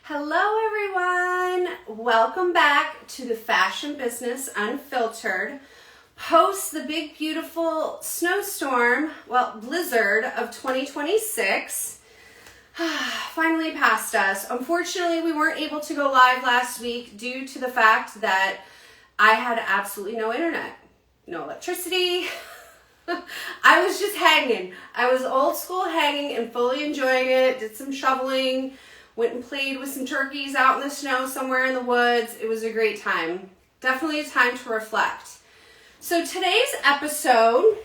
Hello everyone! Welcome back to the Fashion Business Unfiltered. Post the big beautiful snowstorm, blizzard of 2026 finally passed us. Unfortunately, we weren't able to go live last week due to the fact that I had absolutely no internet, no electricity. I was just hanging. I was old school hanging and fully enjoying it. Did some shoveling. Went and played with some turkeys out in the snow somewhere in the woods. It was a great time. Definitely a time to reflect. So today's episode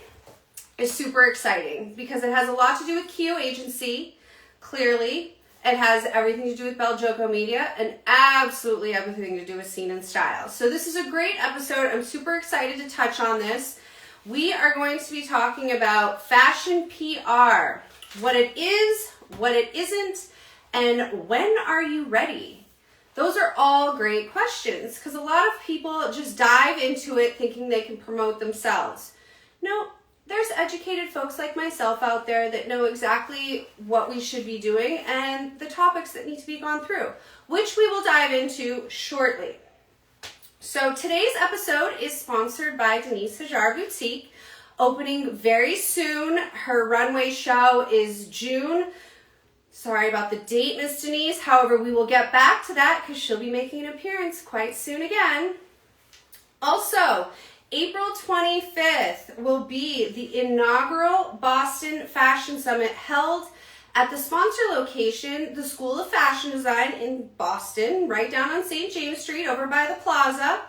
is super exciting because it has a lot to do with Keo Agency. Clearly, it has everything to do with Bel Joko Media and absolutely everything to do with Scene and Style. So this is a great episode. I'm super excited to touch on this. We are going to be talking about fashion PR, what it is, what it isn't, and when are you ready? Those are all great questions because a lot of people just dive into it thinking they can promote themselves. No, there's educated folks like myself out there that know exactly what we should be doing and the topics that need to be gone through, which we will dive into shortly. So today's episode is sponsored by Denise Hajar Boutique, opening very soon. Her runway show is June. Sorry about the date, Miss Denise. However, we will get back to that because she'll be making an appearance quite soon again. Also, April 25th will be the inaugural Boston Fashion Summit held at the sponsor location, the School of Fashion Design in Boston, right down on St. James Street over by the plaza.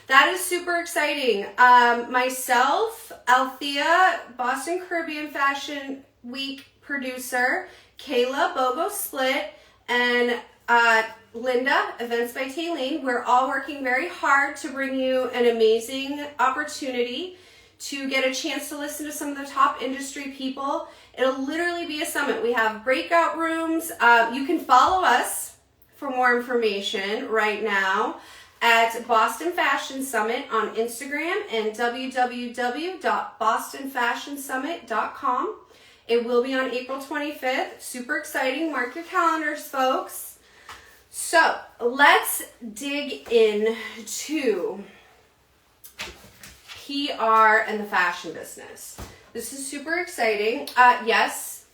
That is super exciting. Myself, Althea, Boston Caribbean Fashion Week producer, Kayla, Bogo Split, and Linda, Events by Taylene, we're all working very hard to bring you an amazing opportunity to get a chance to listen to some of the top industry people. It'll literally be a summit. We have breakout rooms. You can follow us for more information right now at Boston Fashion Summit on Instagram and www.bostonfashionsummit.com. It will be on April 25th. Super exciting. Mark your calendars, folks. So let's dig into PR and the fashion business. This is super exciting. Yes,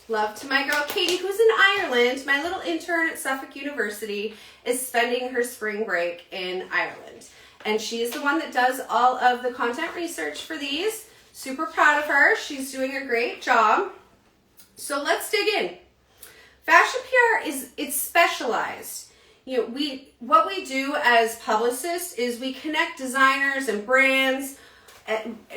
love to my girl Katie, who's in Ireland. My little intern at Suffolk University is spending her spring break in Ireland. And she is the one that does all of the content research for these. Super proud of her. She's doing a great job. So let's dig in. Fashion PR it's specialized. What we do as publicists is we connect designers and brands,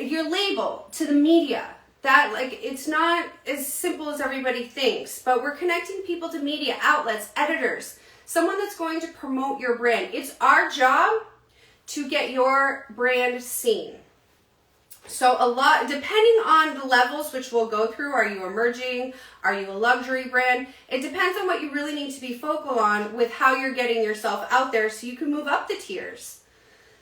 your label to the media. That it's not as simple as everybody thinks, but we're connecting people to media outlets, editors, someone that's going to promote your brand. It's our job to get your brand seen. So a lot, depending on the levels which we'll go through, are you emerging? Are you a luxury brand? It depends on what you really need to be focal on with how you're getting yourself out there so you can move up the tiers.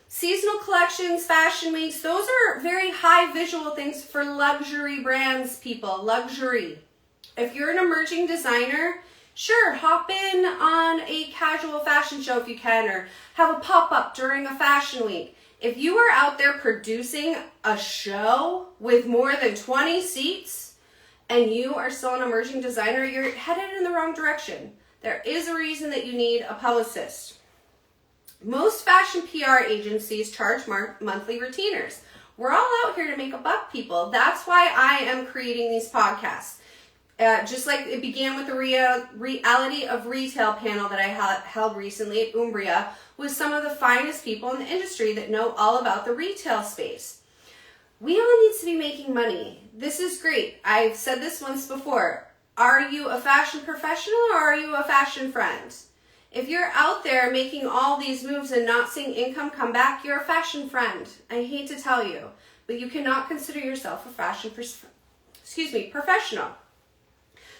Seasonal collections, fashion weeks, those are very high visual things for luxury brands, people, luxury. If you're an emerging designer, sure, hop in on a casual fashion show if you can, or have a pop-up during a fashion week. If you are out there producing a show with more than 20 seats and you are still an emerging designer, you're headed in the wrong direction. There is a reason that you need a publicist. Most fashion PR agencies charge monthly retainers. We're all out here to make a buck, people. That's why I am creating these podcasts. Just like it began with the reality of retail panel that I held recently at Umbria with some of the finest people in the industry that know all about the retail space. We all need to be making money. This is great. I've said this once before. Are you a fashion professional or are you a fashion friend? If you're out there making all these moves and not seeing income come back, you're a fashion friend. I hate to tell you, but you cannot consider yourself a fashion professional.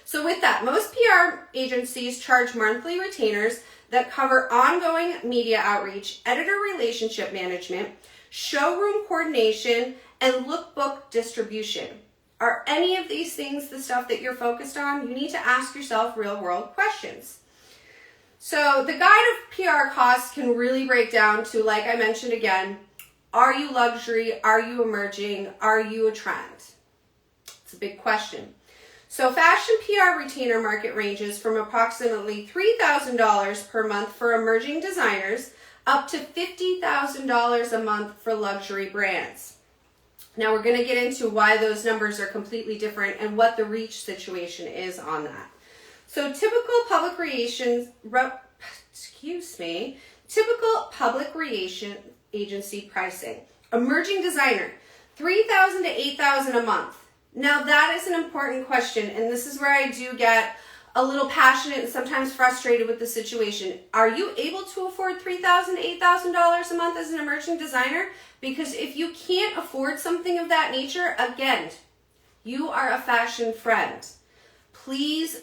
So with that, most PR agencies charge monthly retainers that cover ongoing media outreach, editor relationship management, showroom coordination, and lookbook distribution. Are any of these things the stuff that you're focused on? You need to ask yourself real-world questions. So the guide of PR costs can really break down to, like I mentioned again, are you luxury? Are you emerging? Are you a trend? It's a big question. So fashion PR retainer market ranges from approximately $3,000 per month for emerging designers up to $50,000 a month for luxury brands. Now we're going to get into why those numbers are completely different and what the reach situation is on that. So typical public relations agency pricing. Emerging designer, $3,000 to $8,000 a month. Now that is an important question, and this is where I do get a little passionate and sometimes frustrated with the situation. Are you able to afford $3,000 to $8,000 a month as an emerging designer? Because if you can't afford something of that nature, again, you are a fashion friend. Please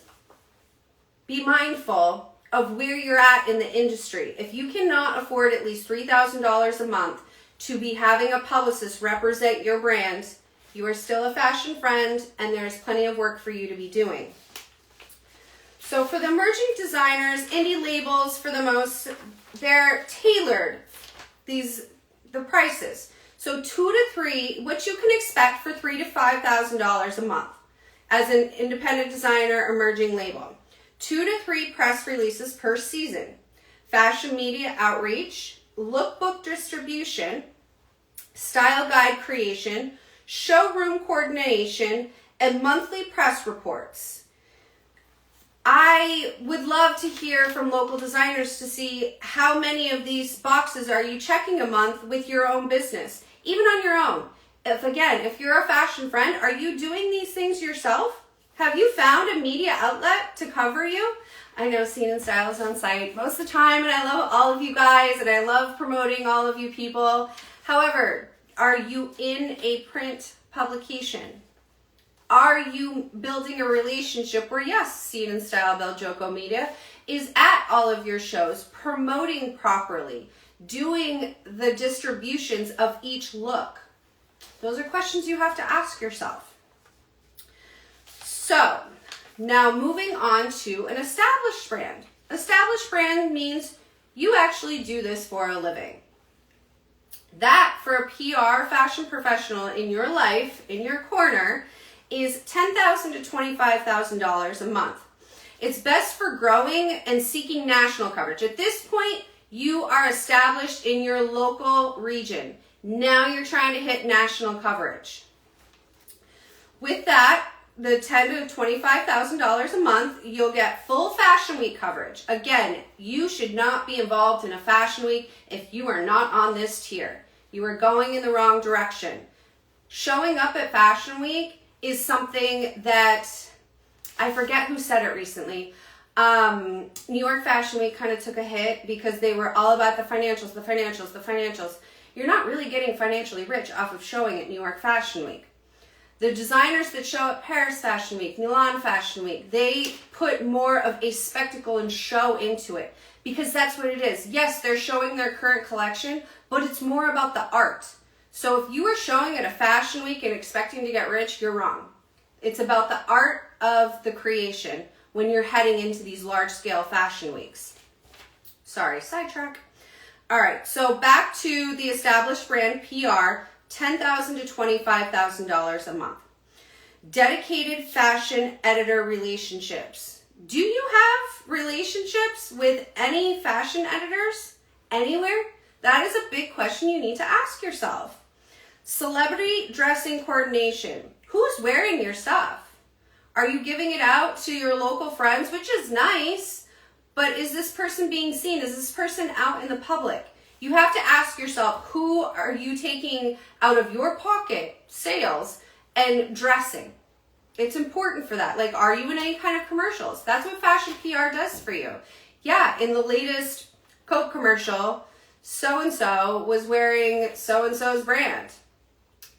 be mindful of where you're at in the industry. If you cannot afford at least $3,000 a month to be having a publicist represent your brand, you are still a fashion friend and there's plenty of work for you to be doing. So for the emerging designers, indie labels, for the most, they're tailored, the prices. So $2,000 to $3,000, what you can expect for $3,000 to $5,000 a month as an independent designer emerging label. 2 to 3 press releases per season, fashion media outreach, lookbook distribution, style guide creation, showroom coordination, and monthly press reports. I would love to hear from local designers to see how many of these boxes are you checking a month with your own business, even on your own. If you're a fashion friend, are you doing these things yourself? Have you found a media outlet to cover you? I know Scene and Style is on site most of the time, and I love all of you guys, and I love promoting all of you people. However, are you in a print publication? Are you building a relationship where, yes, Scene and Style Beljoco Media is at all of your shows, promoting properly, doing the distributions of each look? Those are questions you have to ask yourself. So, now moving on to an established brand. Established brand means you actually do this for a living. That, for a PR fashion professional in your life, in your corner, is $10,000 to $25,000 a month. It's best for growing and seeking national coverage. At this point, you are established in your local region. Now you're trying to hit national coverage. With that, the $10,000 to $25,000 a month, you'll get full Fashion Week coverage. Again, you should not be involved in a Fashion Week if you are not on this tier. You are going in the wrong direction. Showing up at Fashion Week is something that, I forget who said it recently. New York Fashion Week kind of took a hit because they were all about the financials. You're not really getting financially rich off of showing at New York Fashion Week. The designers that show at Paris Fashion Week, Milan Fashion Week, they put more of a spectacle and show into it because that's what it is. Yes, they're showing their current collection, but it's more about the art. So if you are showing at a Fashion Week and expecting to get rich, you're wrong. It's about the art of the creation when you're heading into these large-scale Fashion Weeks. Sorry, sidetrack. All right, so back to the established brand PR, $10,000 to $25,000 a month. Dedicated fashion editor relationships. Do you have relationships with any fashion editors anywhere? That is a big question you need to ask yourself. Celebrity dressing coordination. Who's wearing your stuff? Are you giving it out to your local friends, which is nice, but is this person being seen? Is this person out in the public? You have to ask yourself, who are you taking out of your pocket, sales, and dressing? It's important for that. Like, are you in any kind of commercials? That's what fashion PR does for you. Yeah, in the latest Coke commercial, so-and-so was wearing so-and-so's brand.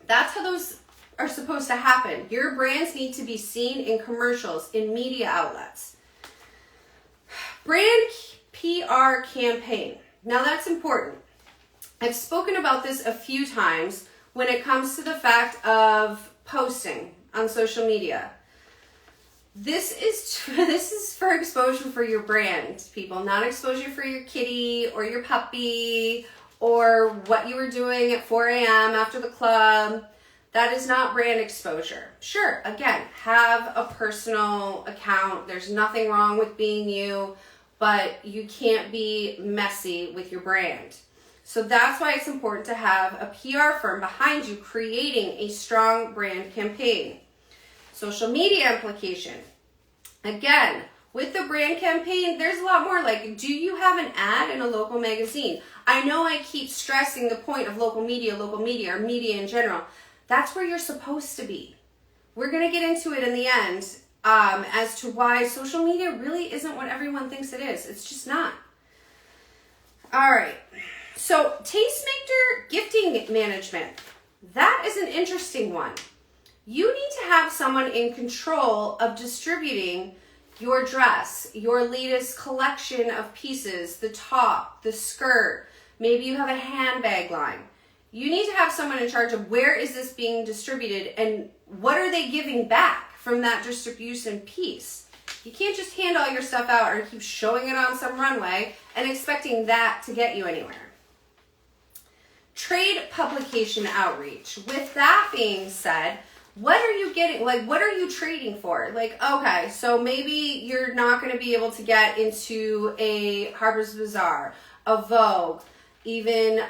That's how those are supposed to happen. Your brands need to be seen in commercials, in media outlets. Brand PR campaign. Now that's important. I've spoken about this a few times when it comes to the fact of posting on social media. This is for exposure for your brand, people, not exposure for your kitty or your puppy or what you were doing at 4 a.m. after the club. That is not brand exposure. Sure, again, have a personal account. There's nothing wrong with being you, but you can't be messy with your brand. So that's why it's important to have a PR firm behind you creating a strong brand campaign. Social media implication. Again, with the brand campaign, there's a lot more like, do you have an ad in a local magazine? I know I keep stressing the point of local media, or media in general. That's where you're supposed to be. We're going to get into it in the end as to why social media really isn't what everyone thinks it is. It's just not. All right. So tastemaker gifting management. That is an interesting one. You need to have someone in control of distributing your dress, your latest collection of pieces, the top, the skirt. Maybe you have a handbag line. You need to have someone in charge of where is this being distributed and what are they giving back from that distribution piece. You can't just hand all your stuff out or keep showing it on some runway and expecting that to get you anywhere. Trade publication outreach. With that being said, what are you getting? Like, what are you trading for? Like, okay, so maybe you're not going to be able to get into a Harper's Bazaar, a Vogue, even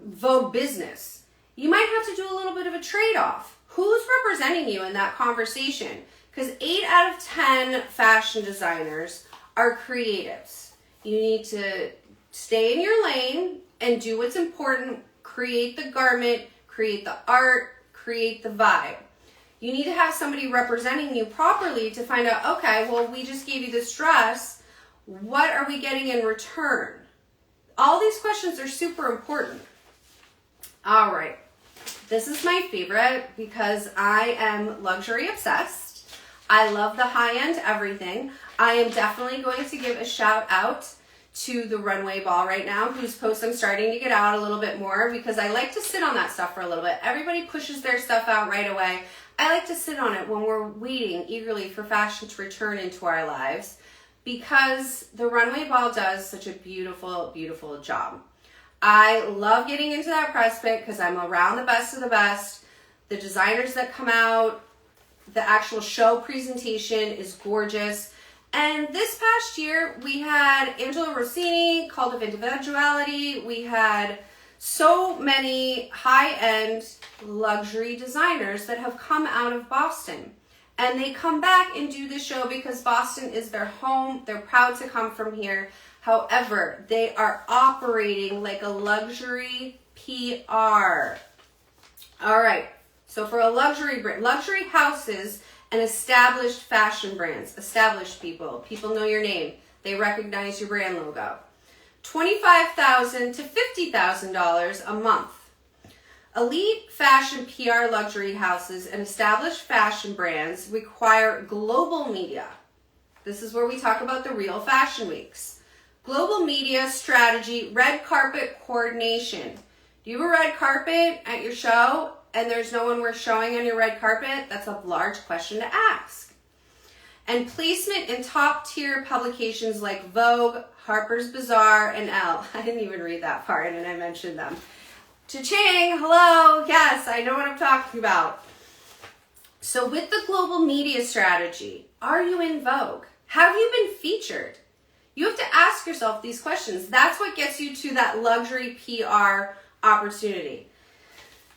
Vogue Business. You might have to do a little bit of a trade-off. Who's representing you in that conversation? Because 8 out of 10 fashion designers are creatives. You need to stay in your lane and do what's important. Create the garment, create the art, create the vibe. You need to have somebody representing you properly to find out, okay, well, we just gave you this dress. What are we getting in return? All these questions are super important. All right. This is my favorite because I am luxury obsessed. I love the high-end everything. I am definitely going to give a shout out to the runway ball right now, whose posts I'm starting to get out a little bit more because I like to sit on that stuff for a little bit. Everybody pushes their stuff out right away. I like to sit on it when we're waiting eagerly for fashion to return into our lives because the runway ball does such a beautiful, beautiful job. I love getting into that press pit because I'm around the best of the best. The designers that come out, the actual show presentation is gorgeous. And this past year, we had Angela Rossini, Cult of Individuality. We had so many high-end luxury designers that have come out of Boston. And they come back and do the show because Boston is their home. They're proud to come from here. However, they are operating like a luxury PR. All right, so for a luxury brand, luxury houses and established fashion brands, established people know your name, they recognize your brand logo. $25,000 to $50,000 a month. Elite fashion PR luxury houses and established fashion brands require global media. This is where we talk about the real fashion weeks. Global media strategy, red carpet coordination. Do you have a red carpet at your show and there's no one worth showing on your red carpet? That's a large question to ask. And placement in top tier publications like Vogue, Harper's Bazaar, and Elle. I didn't even read that part and I mentioned them. Cha-ching, hello, yes, I know what I'm talking about. So with the global media strategy, are you in Vogue? Have you been featured? You have to ask yourself these questions. That's what gets you to that luxury PR opportunity.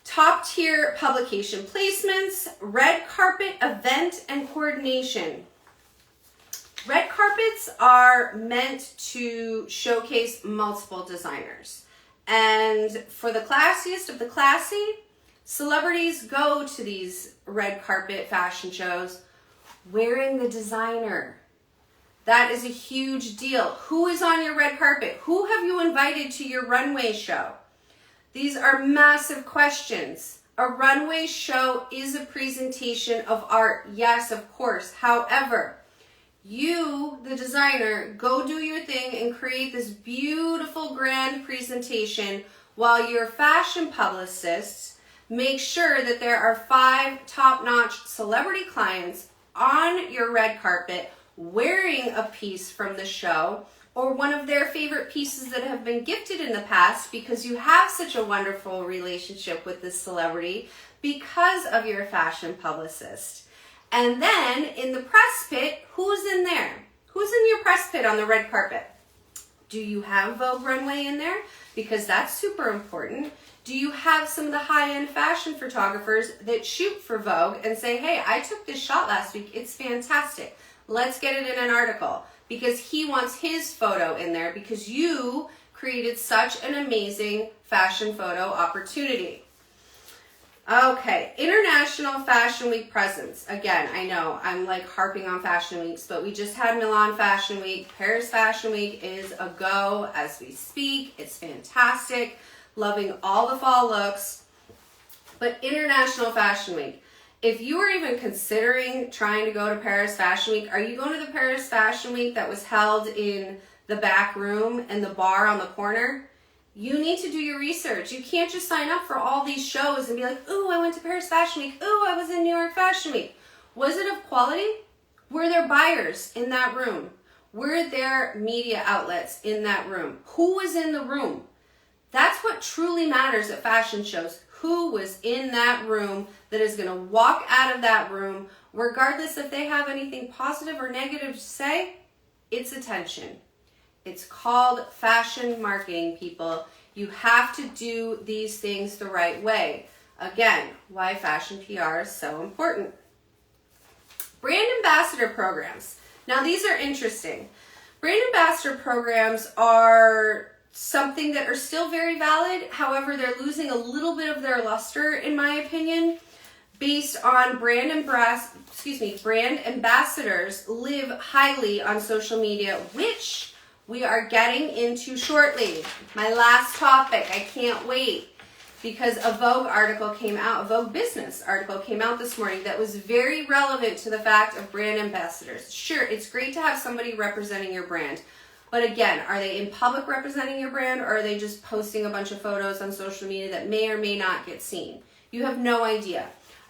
Top tier publication placements, red carpet event and coordination. Red carpets are meant to showcase multiple designers. And for the classiest of the classy, celebrities go to these red carpet fashion shows wearing the designer. That is a huge deal. Who is on your red carpet? Who have you invited to your runway show? These are massive questions. A runway show is a presentation of art. Yes, of course. However, you, the designer, go do your thing and create this beautiful grand presentation while your fashion publicists make sure that there are 5 top-notch celebrity clients on your red carpet wearing a piece from the show or one of their favorite pieces that have been gifted in the past because you have such a wonderful relationship with this celebrity because of your fashion publicist. And then in the press pit, who's in there? Who's in your press pit on the red carpet? Do you have Vogue runway in there? Because that's super important. Do you have some of the high-end fashion photographers that shoot for Vogue and say, hey, I took this shot last week. It's fantastic. Let's get it in an article. Because he wants his photo in there because you created such an amazing fashion photo opportunity. Okay, International Fashion Week presents. Again, I know I'm like harping on fashion weeks, but we just had Milan Fashion Week. Paris Fashion Week is a go as we speak. It's fantastic. Loving all the fall looks. But International Fashion Week. If you were even considering trying to go to Paris Fashion Week, are you going to the Paris Fashion Week that was held in the back room and the bar on the corner? You need to do your research. You can't just sign up for all these shows and be like, ooh, I went to Paris Fashion Week. Ooh, I was in New York Fashion Week. Was it of quality? Were there buyers in that room? Were there media outlets in that room? Who was in the room? That's what truly matters at fashion shows. Who was in that room that is going to walk out of that room, regardless if they have anything positive or negative to say? It's attention. It's called fashion marketing, people. You have to do these things the right way. Again, why fashion PR is so important. Brand ambassador programs. Now, these are interesting. Brand ambassador programs are something that are still very valid. However, they're losing a little bit of their luster, in my opinion, based on brand ambassadors live highly on social media, which we are getting into shortly. My last topic, I can't wait, because a Vogue article came out, a Vogue business article came out this morning that was very relevant to the fact of brand ambassadors. Sure, it's great to have somebody representing your brand, but again, are they in public representing your brand, or are they just posting a bunch of photos on social media that may or may not get seen? You have no idea.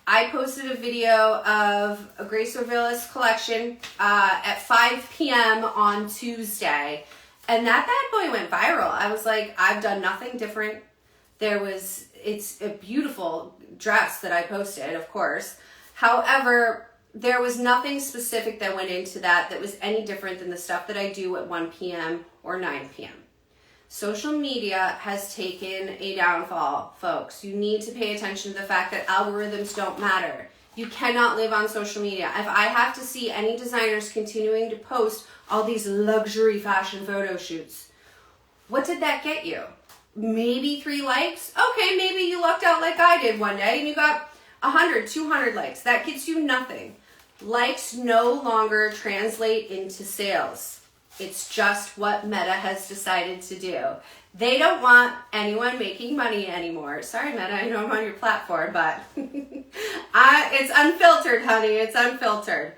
I posted a video of a Grace Orvillis collection at 5 p.m. on Tuesday, and that bad boy went viral. I was like, I've done nothing different. It's a beautiful dress that I posted, of course. However, there was nothing specific that went into that was any different than the stuff that I do at 1 p.m. or 9 p.m. Social media has taken a downfall, folks. You need to pay attention to the fact that algorithms don't matter. You cannot live on social media. If I have to see any designers continuing to post all these luxury fashion photo shoots, what did that get you? Maybe 3 likes? Okay, maybe you lucked out like I did one day and you got 100, 200 likes. That gets you nothing. Likes no longer translate into sales. It's just what Meta has decided to do. They don't want anyone making money anymore. Sorry, Meta, I know I'm on your platform, but it's unfiltered, honey. It's unfiltered.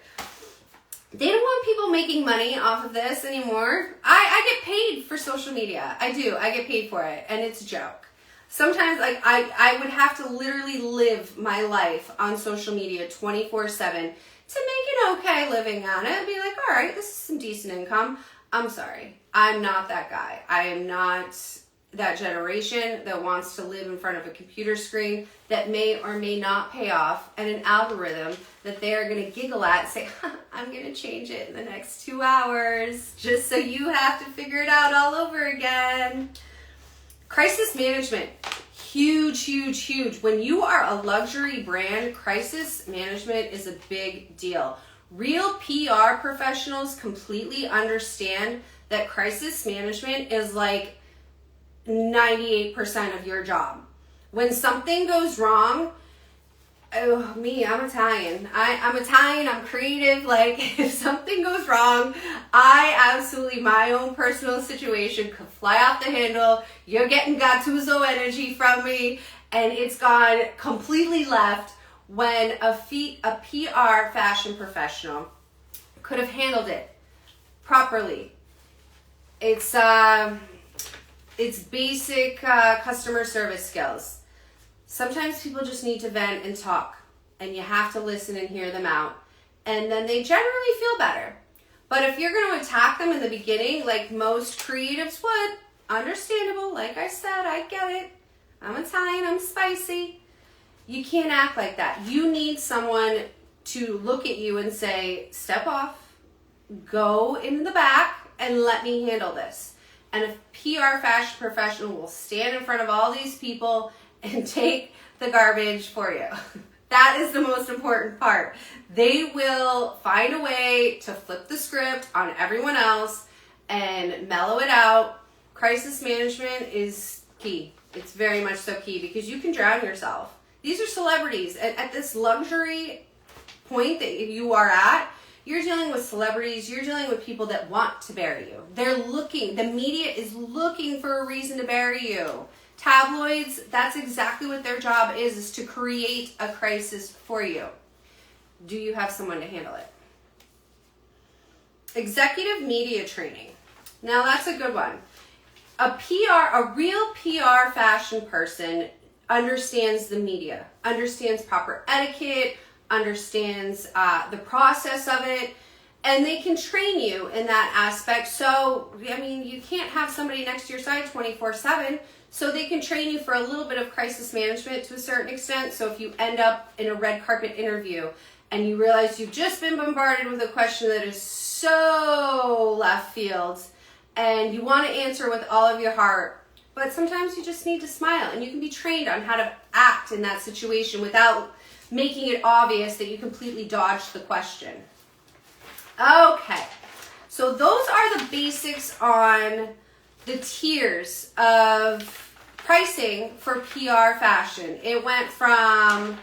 They don't want people making money off of this anymore. I get paid for social media. I do. I get paid for it, and it's a joke. Sometimes like I would have to literally live my life on social media 24/7 to make an okay living on it and be like, all right, this is some decent income. I'm sorry. I'm not that guy. I am not that generation that wants to live in front of a computer screen that may or may not pay off and an algorithm that they are going to giggle at and say, I'm going to change it in the next 2 hours just so you have to figure it out all over again. Crisis management. Huge, huge, huge. When you are a luxury brand, crisis management is a big deal. Real PR professionals completely understand that crisis management is like 98% of your job. When something goes wrong, oh, I'm Italian. I'm Italian, I'm creative. Like, if something goes wrong, my own personal situation could fly off the handle. You're getting Gattuso energy from me, and it's gone completely left when a PR fashion professional could have handled it properly. It's basic customer service skills. Sometimes people just need to vent and talk, and you have to listen and hear them out. and then they generally feel better. But if you're going to attack them in the beginning, like most creatives would, understandable, like I said, I get it. I'm Italian, I'm spicy. You can't act like that. You need someone to look at you and say, step off, go in the back, and let me handle this. And a PR fashion professional will stand in front of all these people and take the garbage for you. That is the most important part. They will find a way to flip the script on everyone else and mellow it out. Crisis management is key. It's very much so key because you can drown yourself. These are celebrities. At this luxury point that you are at, you're dealing with celebrities. You're dealing with people that want to bury you. The media is looking for a reason to bury you. Tabloids, that's exactly what their job is to create a crisis for you. Do you have someone to handle it? Executive media training. Now that's a good one. A real PR fashion person understands the media, understands proper etiquette, understands the process of it, and they can train you in that aspect. So, I mean, you can't have somebody next to your side 24/7. So they can train you for a little bit of crisis management to a certain extent. So if you end up in a red carpet interview and you realize you've just been bombarded with a question that is so left field and you want to answer with all of your heart, but sometimes you just need to smile, and you can be trained on how to act in that situation without making it obvious that you completely dodged the question. Okay, so those are the basics on the tiers of pricing for PR fashion. It went from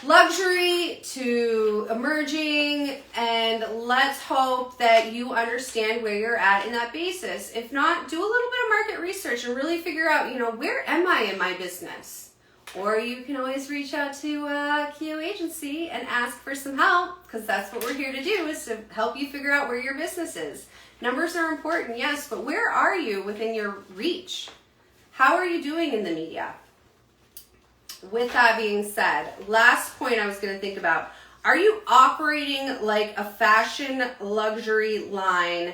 luxury to emerging, and let's hope that you understand where you're at in that basis. If not, do a little bit of market research and really figure out, where am I in my business? Or you can always reach out to Keo Agency and ask for some help, because that's what we're here to do, is to help you figure out where your business is. Numbers are important, yes, but where are you within your reach? How are you doing in the media? With that being said, last point I was going to think about, are you operating like a fashion luxury line,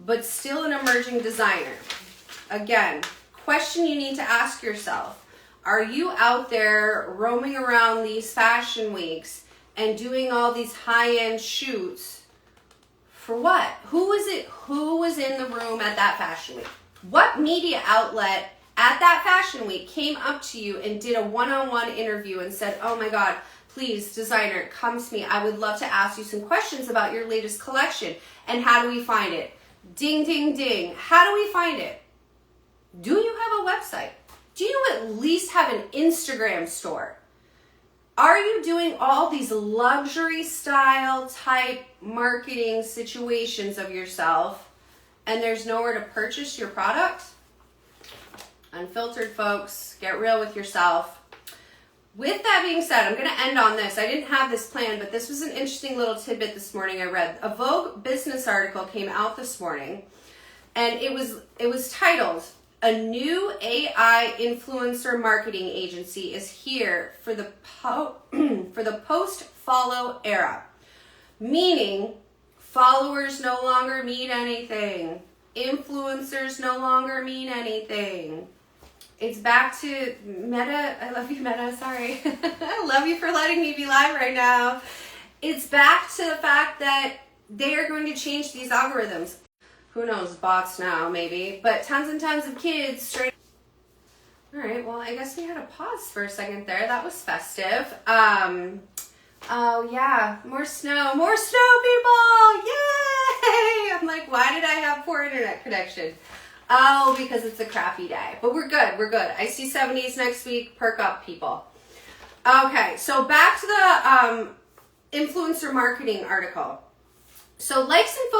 but still an emerging designer? Again, question you need to ask yourself. Are you out there roaming around these fashion weeks and doing all these high-end shoots? For what? Who was in the room at that fashion week? What media outlet at that fashion week came up to you and did a one-on-one interview and said, oh my God, please, designer, come to me. I would love to ask you some questions about your latest collection. And how do we find it? Ding, ding, ding. How do we find it? Do you have a website? Do you at least have an Instagram store? Are you doing all these luxury style type marketing situations of yourself and there's nowhere to purchase your product? Unfiltered, folks. Get real with yourself. With that being said, I'm going to end on this. I didn't have this planned, but this was an interesting little tidbit this morning I read. A Vogue business article came out this morning, and it was titled, "A new AI influencer marketing agency is here for the post-follow era." Meaning, followers no longer mean anything. Influencers no longer mean anything. It's back to Meta. I love you, Meta. Sorry. I love you for letting me be live right now. It's back to the fact that they are going to change these algorithms. Who knows, bots now, maybe. But tons and tons of kids straight. All right, well, I guess we had a pause for a second there. That was festive. Oh, yeah. More snow, people. Yay! I'm like, why did I have poor internet connection? Oh, because it's a crappy day. But we're good. I see 70s next week. Perk up, people. Okay, so back to the influencer marketing article. So likes and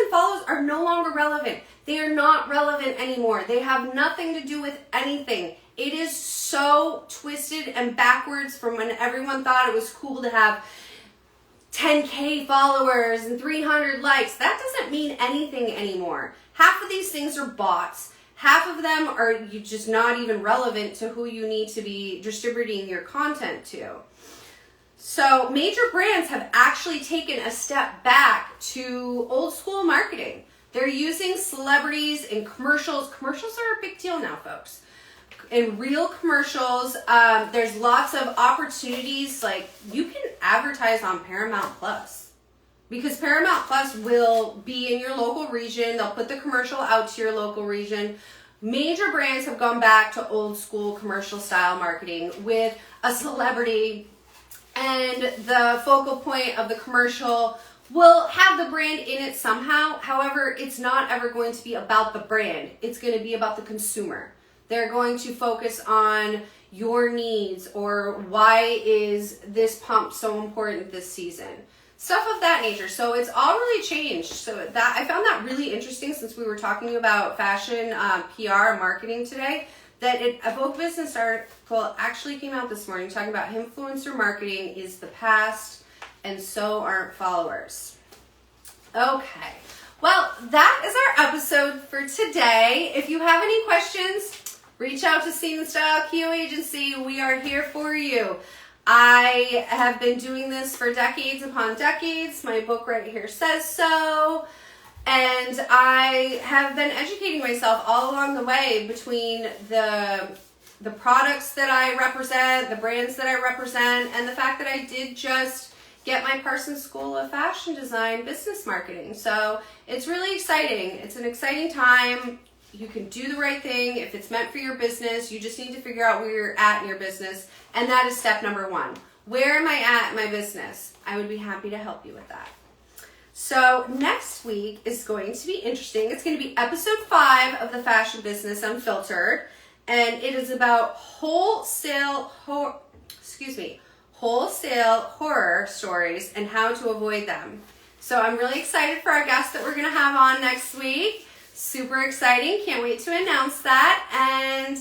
follows are no longer relevant. They are not relevant anymore. They have nothing to do with anything. It is so twisted and backwards from when everyone thought it was cool to have 10K followers and 300 likes. That doesn't mean anything anymore. Half of these things are bots. Half of them are just not even relevant to who you need to be distributing your content to. So major brands have actually taken a step back to old school marketing. They're using celebrities in commercials. Commercials are a big deal now, folks. In real commercials, there's lots of opportunities. Like, you can advertise on Paramount Plus, because Paramount Plus will be in your local region. They'll put the commercial out to your local region. Major brands have gone back to old school commercial style marketing with a celebrity, and the focal point of the commercial will have the brand in it somehow. However, it's not ever going to be about the brand. It's going to be about the consumer. They're going to focus on your needs, or why is this pump so important this season? Stuff of that nature. So it's all really changed. So that I found that really interesting, since we were talking about fashion, PR, and marketing today, that a Vogue Business article actually came out this morning talking about influencer marketing is the past, and so aren't followers. Okay. Well, that is our episode for today. If you have any questions, reach out to Scene Style Q Agency. We are here for you. I have been doing this for decades upon decades. My book right here says so. And I have been educating myself all along the way between the products that I represent, the brands that I represent, and the fact that I did just get my Parsons School of Fashion Design business marketing. So it's really exciting. It's an exciting time. You can do the right thing if it's meant for your business. You just need to figure out where you're at in your business. And that is step number one. Where am I at in my business? I would be happy to help you with that. So next week is going to be interesting. It's going to be episode 5 of the Fashion Business Unfiltered. And it is about wholesale horror stories and how to avoid them. So I'm really excited for our guest that we're going to have on next week. Super exciting. Can't wait to announce that. And